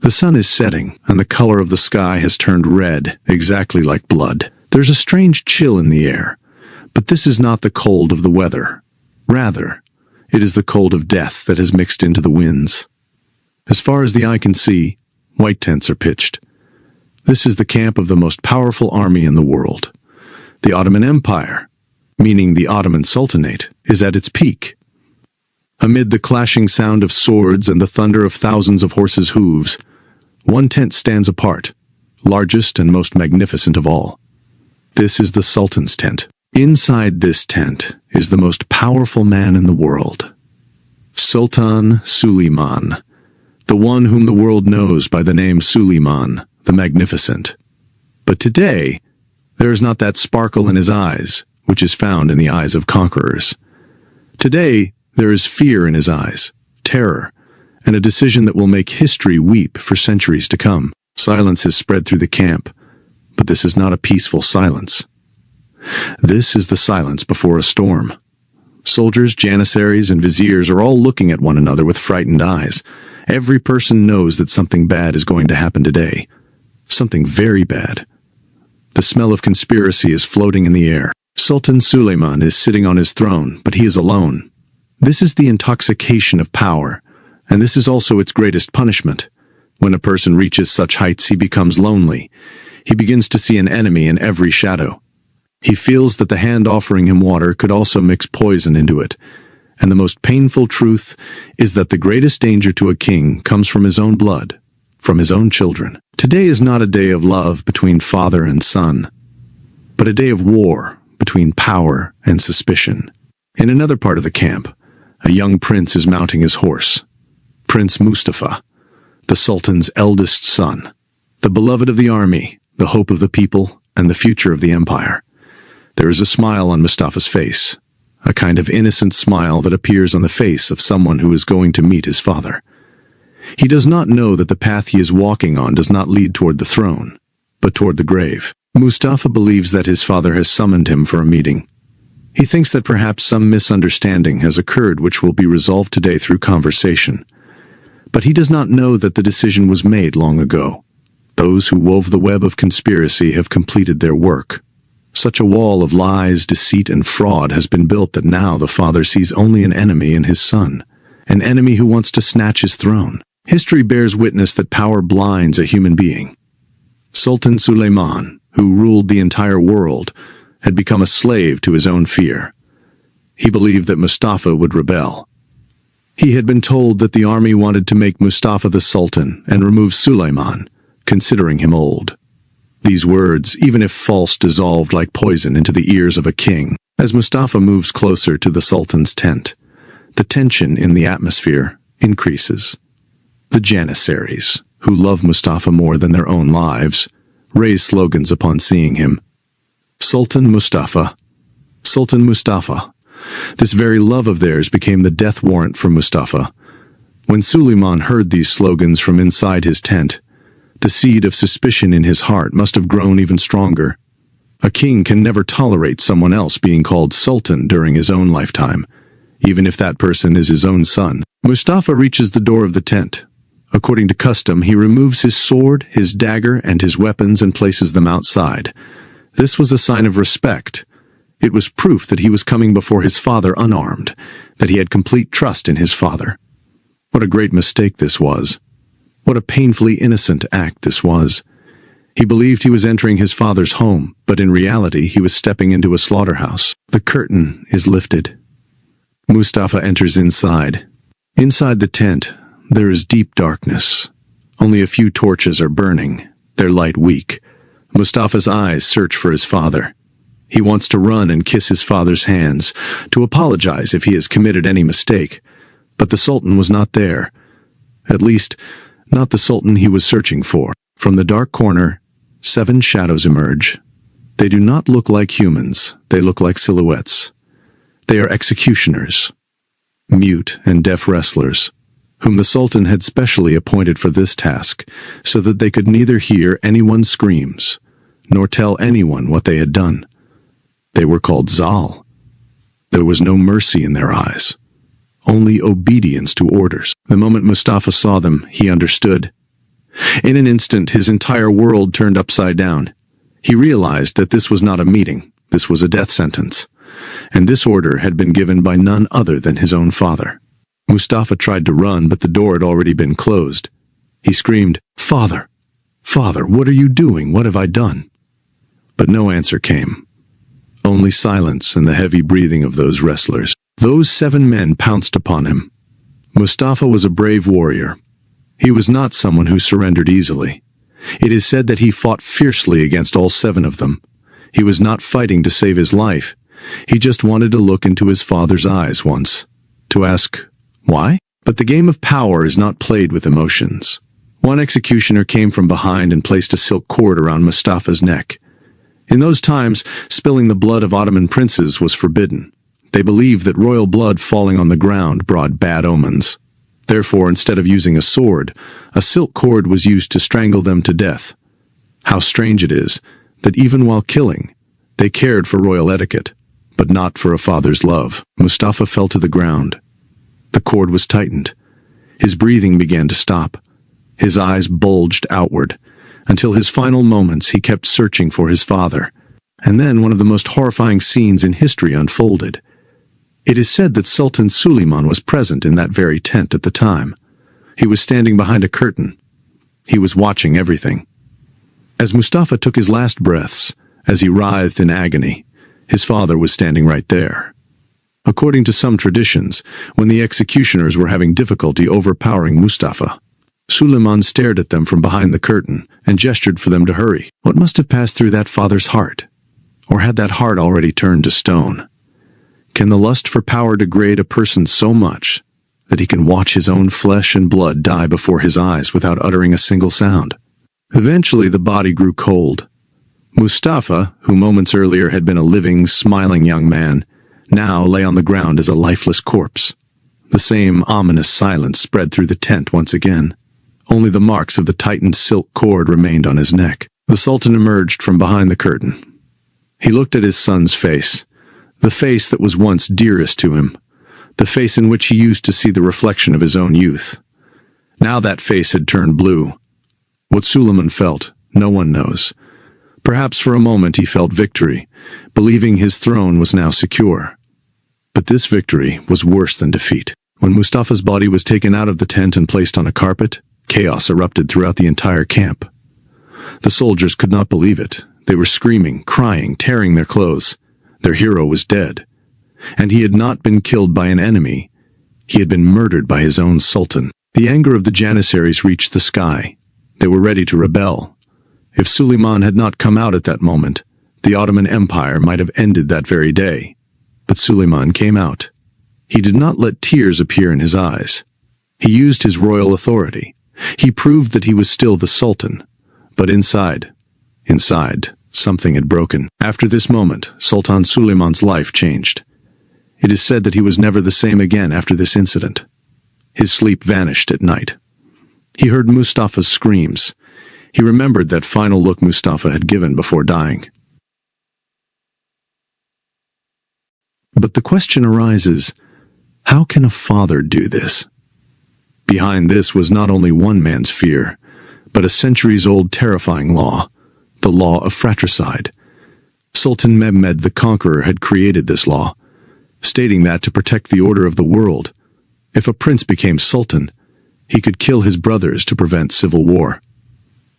The sun is setting, and the color of the sky has turned red, exactly like blood. There's a strange chill in the air, but this is not the cold of the weather. Rather, it is the cold of death that has mixed into the winds. As far as the eye can see, white tents are pitched. This is the camp of the most powerful army in the world. The Ottoman Empire, meaning the Ottoman Sultanate, is at its peak. Amid the clashing sound of swords and the thunder of thousands of horses' hooves, one tent stands apart, largest and most magnificent of all. This is the Sultan's tent. Inside this tent is the most powerful man in the world, Sultan Suleiman, the one whom the world knows by the name Suleiman, the Magnificent. But today, there is not that sparkle in his eyes, which is found in the eyes of conquerors. Today, there is fear in his eyes, terror, and a decision that will make history weep for centuries to come. Silence has spread through the camp, but this is not a peaceful silence. This is the silence before a storm. Soldiers, janissaries, and viziers are all looking at one another with frightened eyes. Every person knows that something bad is going to happen today. Something very bad. The smell of conspiracy is floating in the air. Sultan Suleiman is sitting on his throne, but he is alone. This is the intoxication of power, and this is also its greatest punishment. When a person reaches such heights, he becomes lonely. He begins to see an enemy in every shadow. He feels that the hand offering him water could also mix poison into it. And the most painful truth is that the greatest danger to a king comes from his own blood, from his own children. Today is not a day of love between father and son, but a day of war between power and suspicion. In another part of the camp, a young prince is mounting his horse. Prince Mustafa, the Sultan's eldest son, the beloved of the army, the hope of the people, and the future of the empire. There is a smile on Mustafa's face, a kind of innocent smile that appears on the face of someone who is going to meet his father. He does not know that the path he is walking on does not lead toward the throne, but toward the grave. Mustafa believes that his father has summoned him for a meeting. He thinks that perhaps some misunderstanding has occurred which will be resolved today through conversation. But he does not know that the decision was made long ago. Those who wove the web of conspiracy have completed their work. Such a wall of lies, deceit, and fraud has been built that now the father sees only an enemy in his son, an enemy who wants to snatch his throne. History bears witness that power blinds a human being. Sultan Suleiman, who ruled the entire world, had become a slave to his own fear. He believed that Mustafa would rebel. He had been told that the army wanted to make Mustafa the Sultan and remove Suleiman, considering him old. These words, even if false, dissolved like poison into the ears of a king. As Mustafa moves closer to the Sultan's tent, the tension in the atmosphere increases. The janissaries, who love Mustafa more than their own lives, raise slogans upon seeing him. Sultan Mustafa, Sultan Mustafa. This very love of theirs became the death warrant for Mustafa. When Suleiman heard these slogans from inside his tent, the seed of suspicion in his heart must have grown even stronger. A king can never tolerate someone else being called Sultan during his own lifetime, even if that person is his own son. Mustafa reaches the door of the tent. According to custom, he removes his sword, his dagger, and his weapons and places them outside. This was a sign of respect. It was proof that he was coming before his father unarmed, that he had complete trust in his father. What a great mistake this was. What a painfully innocent act this was. He believed he was entering his father's home, but in reality he was stepping into a slaughterhouse. The curtain is lifted. Mustafa enters inside. Inside the tent, there is deep darkness. Only a few torches are burning, their light weak. Mustafa's eyes search for his father. He wants to run and kiss his father's hands, to apologize if he has committed any mistake. But the Sultan was not there. At least, not the Sultan he was searching for. From the dark corner, 7 shadows emerge. They do not look like humans. They look like silhouettes. They are executioners, mute and deaf wrestlers, whom the Sultan had specially appointed for this task, so that they could neither hear anyone's screams, nor tell anyone what they had done. They were called Zal. There was no mercy in their eyes, only obedience to orders. The moment Mustafa saw them, he understood. In an instant, his entire world turned upside down. He realized that this was not a meeting, this was a death sentence. And this order had been given by none other than his own father. Mustafa tried to run, but the door had already been closed. He screamed, "Father! Father, what are you doing? What have I done?" But no answer came. Only silence and the heavy breathing of those wrestlers. Those 7 men pounced upon him. Mustafa was a brave warrior. He was not someone who surrendered easily. It is said that he fought fiercely against all 7 of them. He was not fighting to save his life. He just wanted to look into his father's eyes once, to ask, why? But the game of power is not played with emotions. One executioner came from behind and placed a silk cord around Mustafa's neck. In those times, spilling the blood of Ottoman princes was forbidden. They believed that royal blood falling on the ground brought bad omens. Therefore, instead of using a sword, a silk cord was used to strangle them to death. How strange it is that even while killing, they cared for royal etiquette, but not for a father's love. Mustafa fell to the ground. The cord was tightened. His breathing began to stop. His eyes bulged outward. Until his final moments, he kept searching for his father. And then one of the most horrifying scenes in history unfolded. It is said that Sultan Suleiman was present in that very tent at the time. He was standing behind a curtain. He was watching everything. As Mustafa took his last breaths, as he writhed in agony, his father was standing right there. According to some traditions, when the executioners were having difficulty overpowering Mustafa, Suleiman stared at them from behind the curtain and gestured for them to hurry. What must have passed through that father's heart? Or had that heart already turned to stone? Can the lust for power degrade a person so much that he can watch his own flesh and blood die before his eyes without uttering a single sound? Eventually, the body grew cold. Mustafa, who moments earlier had been a living, smiling young man, now lay on the ground as a lifeless corpse. The same ominous silence spread through the tent once again. Only the marks of the tightened silk cord remained on his neck. The Sultan emerged from behind the curtain. He looked at his son's face, the face that was once dearest to him, the face in which he used to see the reflection of his own youth. Now that face had turned blue. What Suleiman felt, no one knows. Perhaps for a moment he felt victory, believing his throne was now secure. But this victory was worse than defeat. When Mustafa's body was taken out of the tent and placed on a carpet, chaos erupted throughout the entire camp. The soldiers could not believe it. They were screaming, crying, tearing their clothes. Their hero was dead. And he had not been killed by an enemy. He had been murdered by his own sultan. The anger of the Janissaries reached the sky. They were ready to rebel. If Suleiman had not come out at that moment, the Ottoman Empire might have ended that very day. But Suleiman came out. He did not let tears appear in his eyes. He used his royal authority. He proved that he was still the Sultan. But inside, something had broken. After this moment, Sultan Suleiman's life changed. It is said that he was never the same again after this incident. His sleep vanished at night. He heard Mustafa's screams. He remembered that final look Mustafa had given before dying. But the question arises, how can a father do this? Behind this was not only one man's fear, but a centuries-old terrifying law, the law of fratricide. Sultan Mehmed the Conqueror had created this law, stating that to protect the order of the world, if a prince became sultan, he could kill his brothers to prevent civil war.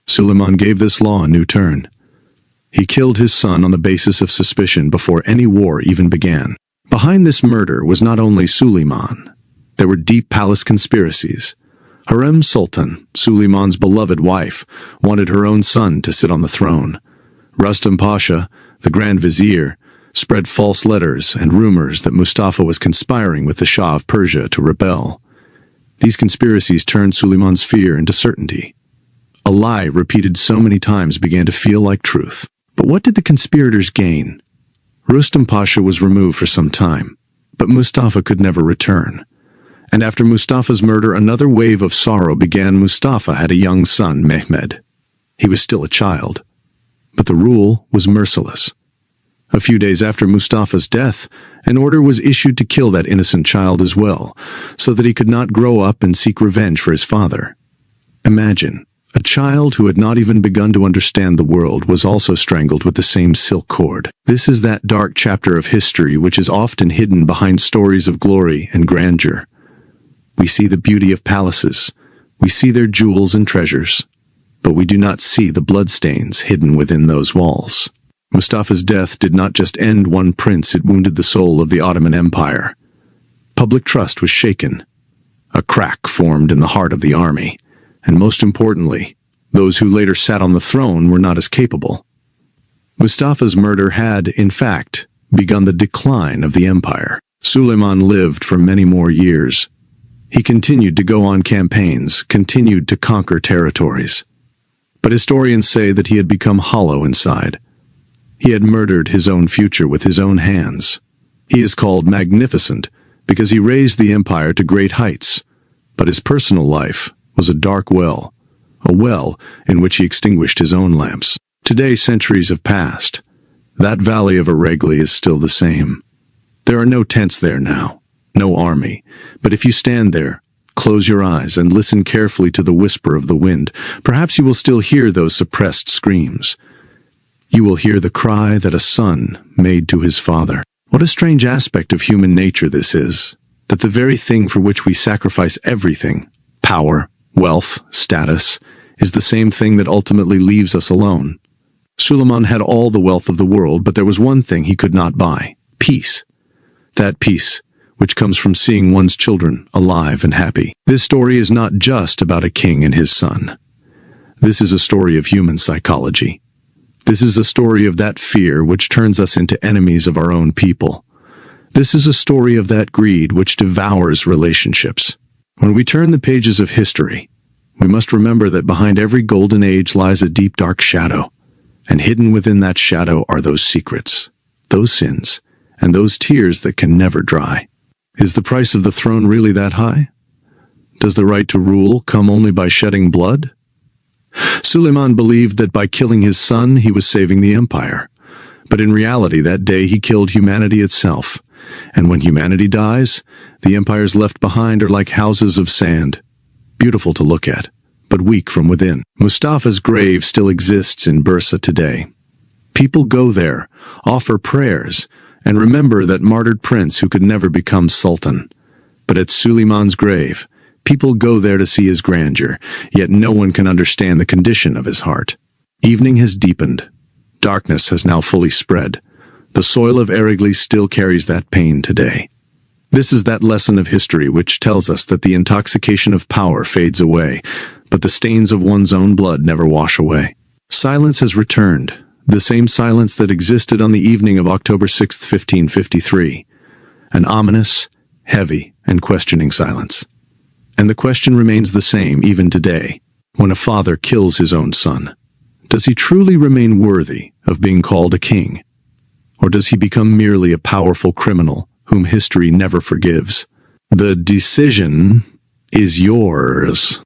Suleiman gave this law a new turn. He killed his son on the basis of suspicion before any war even began. Behind this murder was not only Suleiman. There were deep palace conspiracies. Hurrem Sultan, Suleiman's beloved wife, wanted her own son to sit on the throne. Rustam Pasha, the Grand Vizier, spread false letters and rumors that Mustafa was conspiring with the Shah of Persia to rebel. These conspiracies turned Suleiman's fear into certainty. A lie repeated so many times began to feel like truth. But what did the conspirators gain? Rustam Pasha was removed for some time, but Mustafa could never return. And after Mustafa's murder, another wave of sorrow began. Mustafa had a young son, Mehmed. He was still a child, but the rule was merciless. A few days after Mustafa's death, an order was issued to kill that innocent child as well, so that he could not grow up and seek revenge for his father. Imagine, A child who had not even begun to understand the world was also strangled with the same silk cord. This is that dark chapter of history which is often hidden behind stories of glory and grandeur. We see the beauty of palaces, we see their jewels and treasures, but we do not see the bloodstains hidden within those walls. Mustafa's death did not just end one prince, it wounded the soul of the Ottoman Empire. Public trust was shaken. A crack formed in the heart of the army. And most importantly, those who later sat on the throne were not as capable. Mustafa's murder had, in fact, begun the decline of the empire. Suleiman lived for many more years. He continued to go on campaigns, continued to conquer territories. But historians say that he had become hollow inside. He had murdered his own future with his own hands. He is called magnificent because he raised the empire to great heights, but his personal life was a dark well, a well in which he extinguished his own lamps. Today, centuries have passed. That valley of Eregli is still the same. There are no tents there now, no army, but if you stand there, close your eyes and listen carefully to the whisper of the wind, perhaps you will still hear those suppressed screams. You will hear the cry that a son made to his father. What a strange aspect of human nature this is, that the very thing for which we sacrifice everything, power, wealth, status, is the same thing that ultimately leaves us alone. Suleiman had all the wealth of the world, but there was one thing he could not buy: peace. That peace, which comes from seeing one's children alive and happy. This story is not just about a king and his son. This is a story of human psychology. This is a story of that fear which turns us into enemies of our own people. This is a story of that greed which devours relationships. When we turn the pages of history, we must remember that behind every golden age lies a deep, dark shadow, and hidden within that shadow are those secrets, those sins, and those tears that can never dry. Is the price of the throne really that high? Does the right to rule come only by shedding blood? Suleiman believed that by killing his son, he was saving the empire. But in reality, that day he killed humanity itself. And when humanity dies, the empires left behind are like houses of sand, beautiful to look at, but weak from within. Mustafa's grave still exists in Bursa today. People go there, offer prayers, and remember that martyred prince who could never become sultan. But at Suleiman's grave, people go there to see his grandeur, yet no one can understand the condition of his heart. Evening has deepened. Darkness has now fully spread. The soil of Eregli still carries that pain today. This is that lesson of history which tells us that the intoxication of power fades away, but the stains of one's own blood never wash away. Silence has returned, the same silence that existed on the evening of October 6, 1553. An ominous, heavy, and questioning silence. And the question remains the same even today. When a father kills his own son, does he truly remain worthy of being called a king? Or does he become merely a powerful criminal whom history never forgives? The decision is yours.